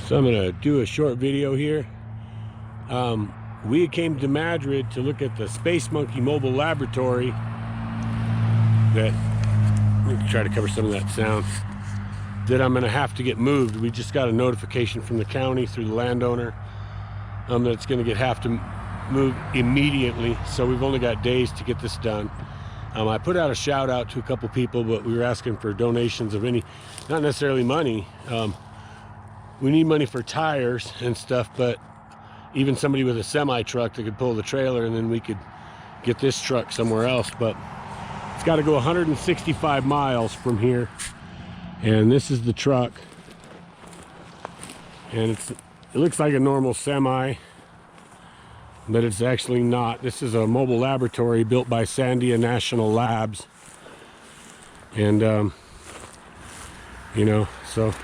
So I'm gonna do a short video here. We came to Madrid to look at the Space Monkey Mobile Laboratory. That, let me try to cover some of that sound. That I'm gonna have to get moved. We just got a notification from the county through the landowner that it's gonna have to move immediately. So we've only got days to get this done. I put out a shout out to a couple people, but we were asking for donations of any, not necessarily money. We need money for tires and stuff, but even somebody with a semi truck that could pull the trailer, and then we could get this truck somewhere else. But it's got to go 165 miles from here, and this is the truck, and it looks like a normal semi, but it's actually not. This is a mobile laboratory built by Sandia National Labs, and you know, so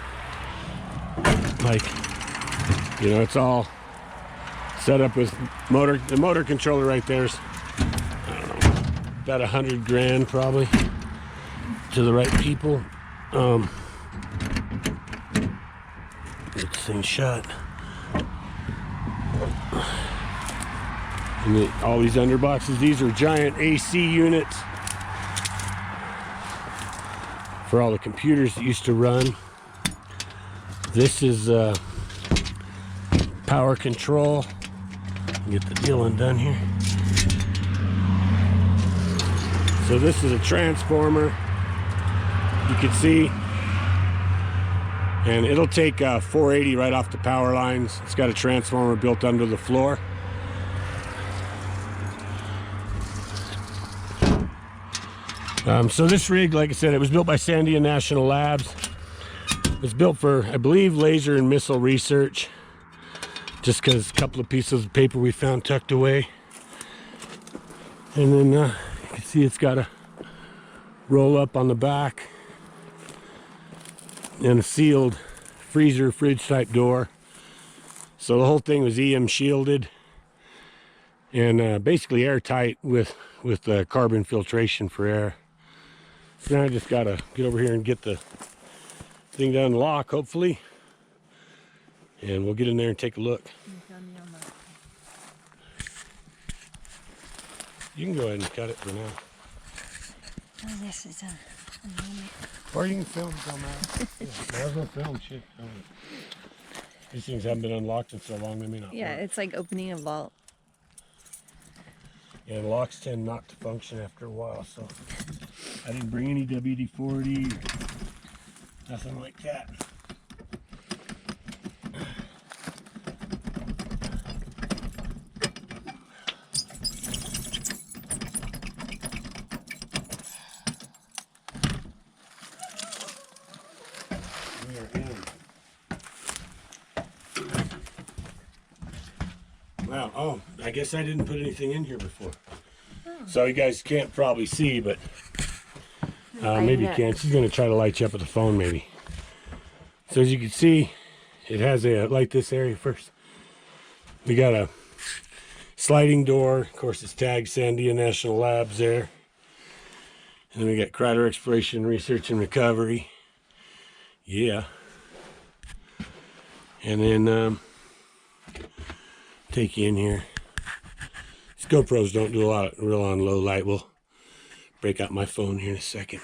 like, you know, it's all set up with the motor controller right there's, I don't know, about 100 grand probably to the right people. Get this thing shut. And all these underboxes, these are giant AC units for all the computers that used to run. This is power control. Get the deal undone here. So this is a transformer, you can see, and it'll take 480 right off the power lines. It's got a transformer built under the floor. So this rig, like I said, it was built by Sandia National Labs. It was built for, I believe, laser and missile research, just because a couple of pieces of paper we found tucked away. And then you can see it's got a roll up on the back and a sealed freezer fridge type door. So the whole thing was EM shielded and basically airtight with carbon filtration for air. So now I just gotta get over here and get the thing to unlock, hopefully, and we'll get in there and take a look. You can go ahead and cut it for now. Oh, this is Or you can film some out. Yeah, might as well film shit. These things haven't been unlocked in so long, they may not yeah, work. it's like opening a vault. And locks tend not to function after a while, so I didn't bring any WD-40 or nothing like that. We are in. Wow, oh, I guess I didn't put anything in here before. Oh. So you guys can't probably see, but maybe you can. She's going to try to light you up with the phone, maybe. So as you can see, it has a, light this area first. We got a sliding door. Of course, it's tagged Sandia National Labs there. And then we got KRYDER Exploration, Research, and Recovery. Yeah. And then take you in here. These GoPros don't do a lot real on low light. We'll break out my phone here in a second.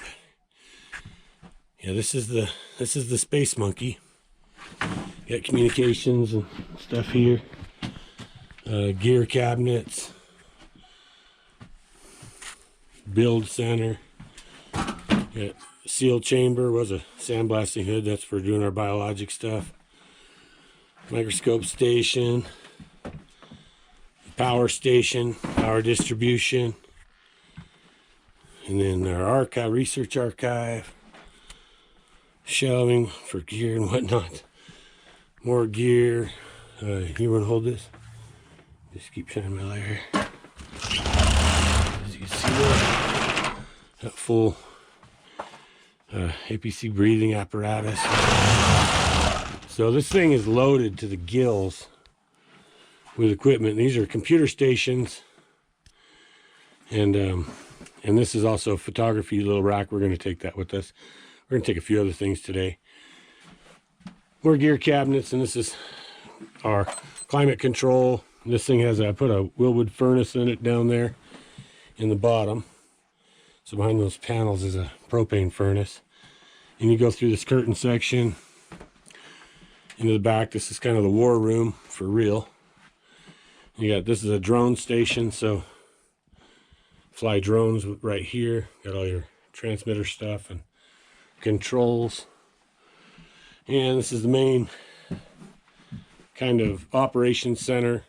Yeah, this is the Space Monkey. Got communications and stuff here. Gear cabinets. Build center. Got sealed chamber, was a sandblasting hood. That's for doing our biologic stuff. Microscope station. Power station, power distribution, and then our archive, research archive, shelving for gear and whatnot. More gear. You want to hold this? Just keep shining my light here. As you can see there, got full APC breathing apparatus. So this thing is loaded to the gills with equipment. These are computer stations, and this is also a photography little rack. We're going to take that with us. We're going to take a few other things today. More gear cabinets, and this is our climate control. This thing has I put a Wilwood furnace in it down there in the bottom. So behind those panels is a propane furnace. And you go through this curtain section into the back. This is kind of the war room for real. You got, this is a drone station, so fly drones right here. Got all your transmitter stuff and controls. And this is the main kind of operations center.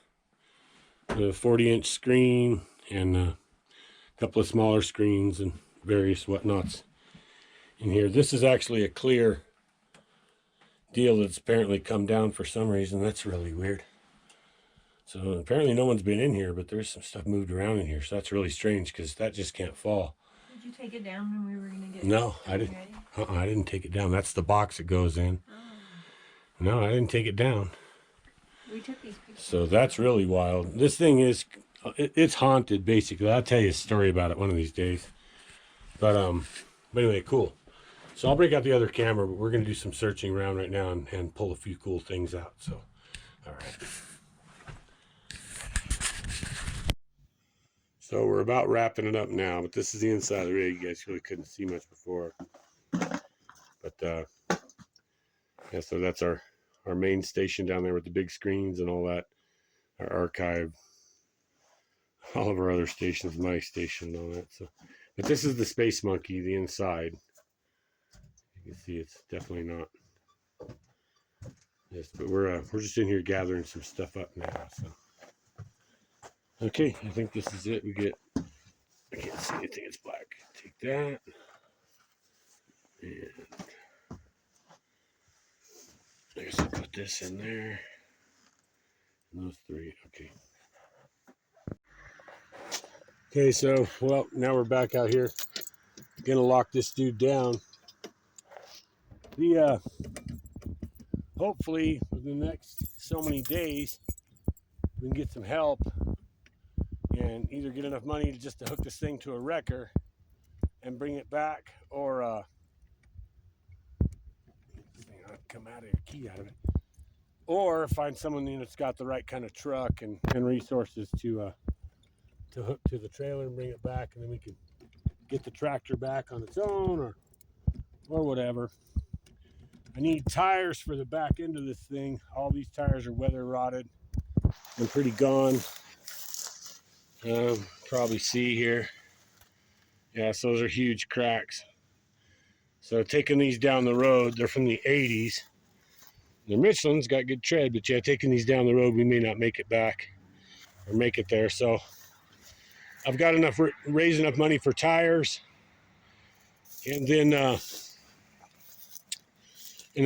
The 40-inch screen and a couple of smaller screens and various whatnots in here. This is actually a clear deal that's apparently come down for some reason. That's really weird. So apparently no one's been in here, but there's some stuff moved around in here. So that's really strange because that just can't fall. Did you take it down when we were going to get No, I didn't. I didn't take it down. That's the box it goes in. Oh. No, I didn't take it down. We took these pictures. So that's really wild. This thing is, it's haunted basically. I'll tell you a story about it one of these days. But anyway, cool. So I'll break out the other camera, but we're going to do some searching around right now and pull a few cool things out. So, all right. So we're about wrapping it up now, but this is the inside of the rig. You guys really couldn't see much before. But yeah, so that's our main station down there with the big screens and all that. Our archive, all of our other stations, my station and all that. So, but this is the Space Monkey, the inside. You can see it's definitely not. Yes, but we're just in here gathering some stuff up now. So, okay, I think this is it. We get. I can't see anything. It's black. Take that. And I guess I'll put this in there. And those three. Okay. Okay, so, well, now we're back out here. Gonna lock this dude down. Hopefully, within the next so many days, we can get some help and either get enough money just to hook this thing to a wrecker and bring it back, or come out of your key out of it, or find someone that's got the right kind of truck and resources to hook to the trailer and bring it back, and then we can get the tractor back on its own, or whatever. I need tires for the back end of this thing. All these tires are weather rotted and pretty gone. Probably see here. Yeah, so those are huge cracks. So taking these down the road, they're from the 80s. The Michelin's got good tread, but yeah, taking these down the road, we may not make it back or make it there. So I've got enough, raised enough money for tires. And then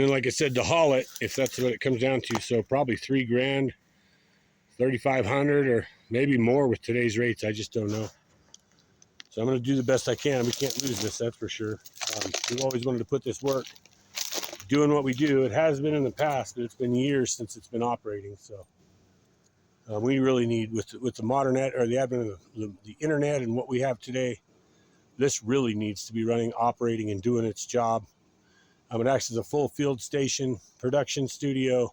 like I said, to haul it, if that's what it comes down to. So probably $3 grand, 3,500, or maybe more with today's rates. I just don't know. So I'm going to do the best I can. We can't lose this, that's for sure. We've always wanted to put this work, doing what we do. It has been in the past, but it's been years since it's been operating. So we really need, with the modern or the advent of the internet and what we have today, this really needs to be running, operating, and doing its job. It acts as a full field station, production studio,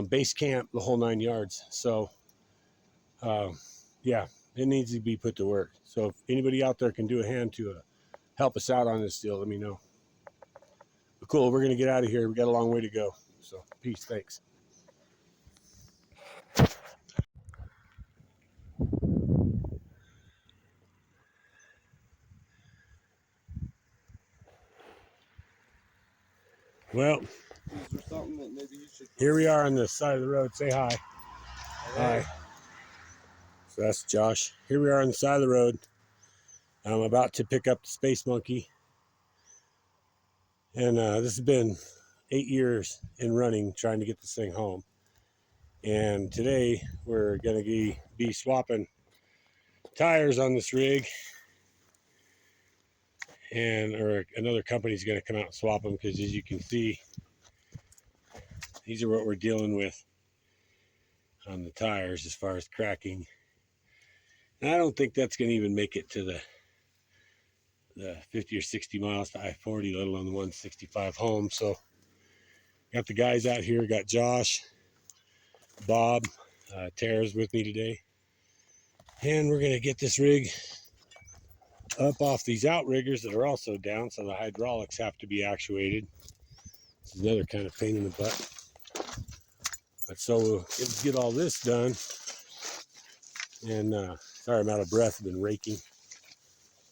base camp, the whole 9 yards. So, yeah, it needs to be put to work. So if anybody out there can do a hand to help us out on this deal, let me know. But cool, we're going to get out of here. We got a long way to go. So peace, thanks. Well, here we are on the side of the road. Say hi. Hi. So that's Josh. Here we are on the side of the road. I'm about to pick up the Space Monkey. And this has been 8 years in running, trying to get this thing home. And today we're going to be swapping tires on this rig. Or another company's going to come out and swap them, because as you can see, these are what we're dealing with on the tires as far as cracking. And I don't think that's going to even make it to the 50 or 60 miles to I-40, let alone the 165 home. So Got the guys out here. Got Josh, Bob, Tara's with me today. And we're going to get this rig up off these outriggers that are also down, so the hydraulics have to be actuated. This is another kind of pain in the butt. But so we'll get all this done. And sorry, I'm out of breath. I've been raking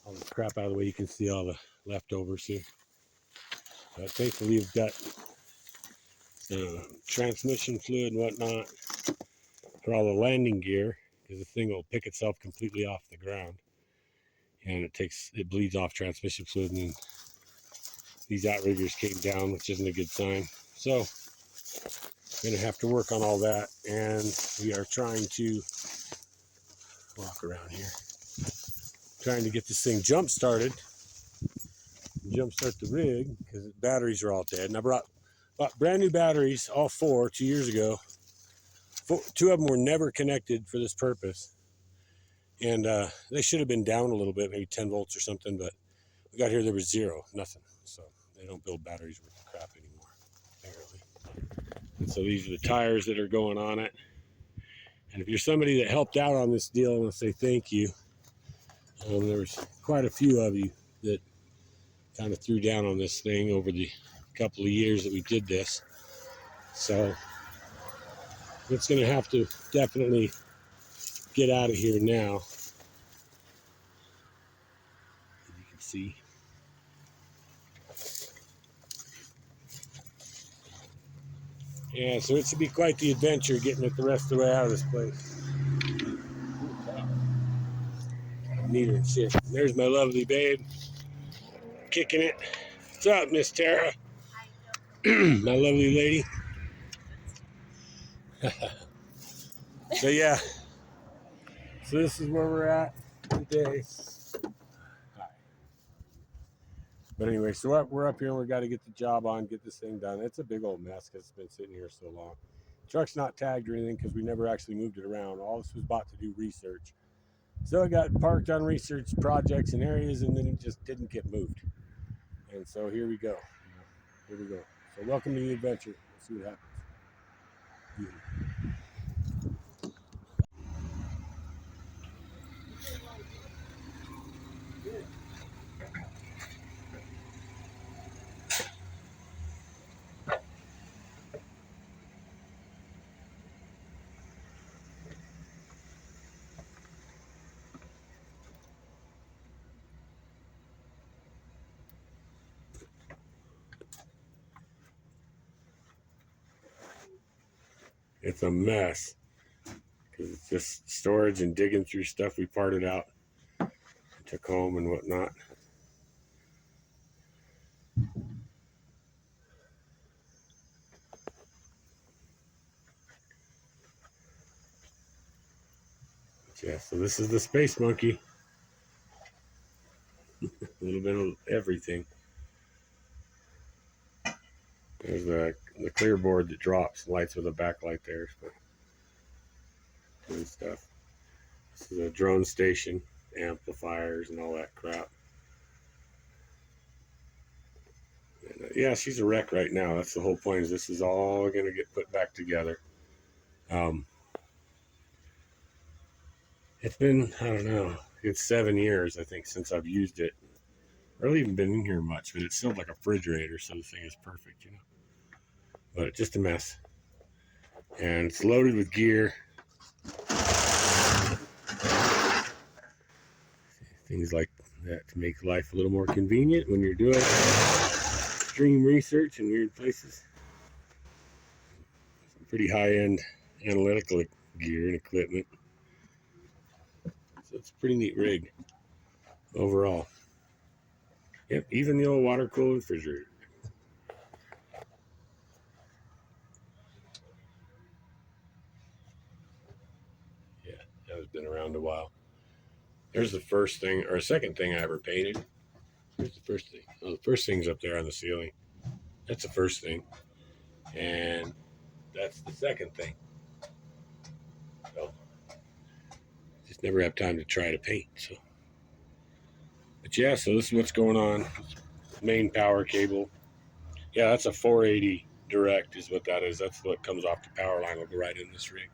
all the crap out of the way. You can see all the leftovers here. But thankfully, we've got transmission fluid and whatnot for all the landing gear, because the thing will pick itself completely off the ground. And it bleeds off transmission fluid, and then these outriggers came down, which isn't a good sign. So going to have to work on all that, and we are trying to walk around here, trying to get this thing jump started, jump start the rig, because the batteries are all dead. And I bought brand new batteries, all 2 years ago. 2 of them were never connected for this purpose, and they should have been down a little bit, maybe 10 volts or something, but we got here, there was nothing. So they don't build batteries worth of crap anymore, apparently. And so these are the tires that are going on it. And if you're somebody that helped out on this deal, I want to say thank you. There was quite a few of you that kind of threw down on this thing over the couple of years that we did this. So it's going to have to definitely get out of here now. As you can see. Yeah, so it should be quite the adventure getting it the rest of the way out of this place. Neater than shit. There's my lovely babe, kicking it. What's up, Miss Tara? My lovely lady. So yeah, so this is where we're at today. Hi. But anyway, so we're up here and we got to get the job on, get this thing done. It's a big old mess because it's been sitting here so long. The truck's not tagged or anything because we never actually moved it around. All this was bought to do research. So it got parked on research projects and areas, and then it just didn't get moved. And so here we go. Here we go. So welcome to the adventure. Let's see what happens. It's a mess because it's just storage and digging through stuff we parted out, took home and whatnot. But yeah, so this is the Space Monkey. A little bit of everything. There's the clear board that drops, lights with a backlight there. So doing stuff. This is a drone station, amplifiers and all that crap. And, yeah, she's a wreck right now. That's the whole point. Is this is all going to get put back together. It's been, I don't know, it's 7 years I think since I've used it. I really haven't been in here much, but it's still like a refrigerator, so the thing is perfect, you know. But it's just a mess. And it's loaded with gear. Things like that to make life a little more convenient when you're doing extreme research in weird places. Some pretty high-end analytical gear and equipment. So it's a pretty neat rig overall. Yep, even the old water-cooled refrigerator. Yeah, that has been around a while. There's the first thing, or second thing I ever painted. Here's the first thing. Oh, the first thing's up there on the ceiling. That's the first thing. And that's the second thing. So, just never have time to try to paint. So, but yeah, so this is what's going on. Main power cable. Yeah, that's a 480 direct is what that is. That's what comes off the power line. Will go right in this rig.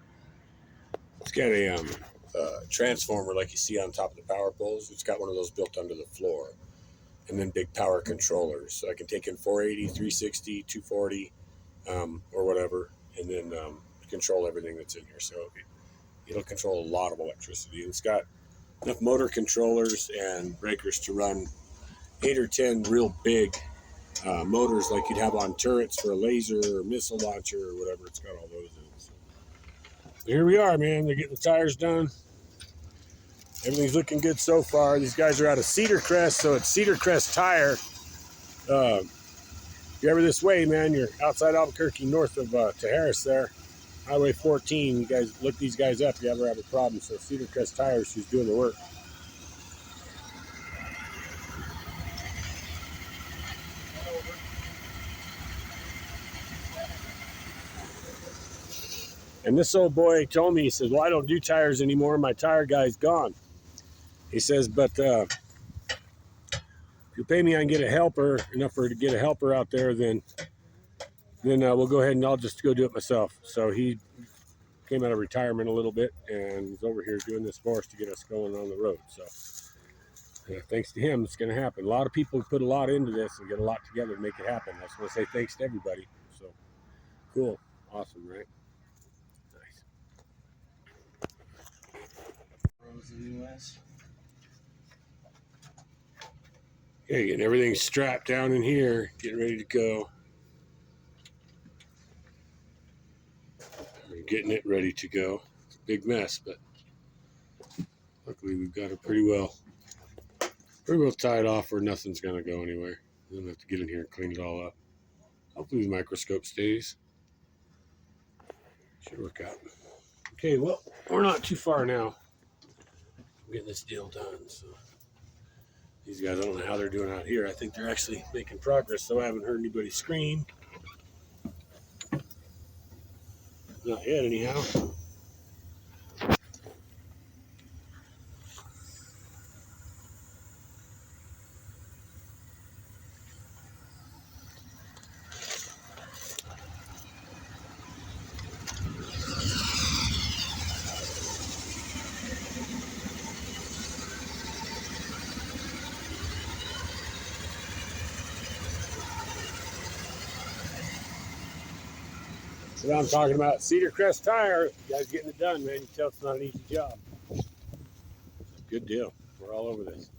It's got a transformer like you see on top of the power poles. It's got one of those built under the floor, and then big power controllers. So I can take in 480, 360, 240, or whatever, and then control everything that's in here. So it'll control a lot of electricity. It's got enough motor controllers and breakers to run 8 or 10 real big motors like you'd have on turrets for a laser or missile launcher or whatever. It's got all those in it. So here we are, man. They're getting the tires done. Everything's looking good so far. These guys are out of Cedar Crest, so it's Cedar Crest Tire. If you're ever this way, man, you're outside Albuquerque, north of Tajares there, Highway 14. You guys look these guys up if you ever have a problem. So Cedar Crest Tires, who's doing the work. And this old boy told me, he says, well, I don't do tires anymore. My tire guy's gone. He says, but if you pay me, I can get a helper, enough for to get a helper out there, then we'll go ahead and I'll just go do it myself. So he came out of retirement a little bit and he's over here doing this for us to get us going on the road. So thanks to him, it's going to happen. A lot of people put a lot into this and get a lot together to make it happen. I just want to say thanks to everybody. So cool. Awesome, right? Nice. Okay, getting everything strapped down in here, getting ready to go. We're getting it ready to go. It's a big mess, but luckily we've got it pretty well tied off where nothing's gonna go anywhere. We don't have to get in here and clean it all up. Hopefully the microscope stays. Should work out. Okay, well, we're not too far now. I'm getting this deal done, so these guys, I don't know how they're doing out here. I think they're actually making progress, so I haven't heard anybody scream. Not yet, anyhow. That's what I'm talking about. Cedar Crest Tire. You guys getting it done, man. You can tell it's not an easy job. Good deal. We're all over this.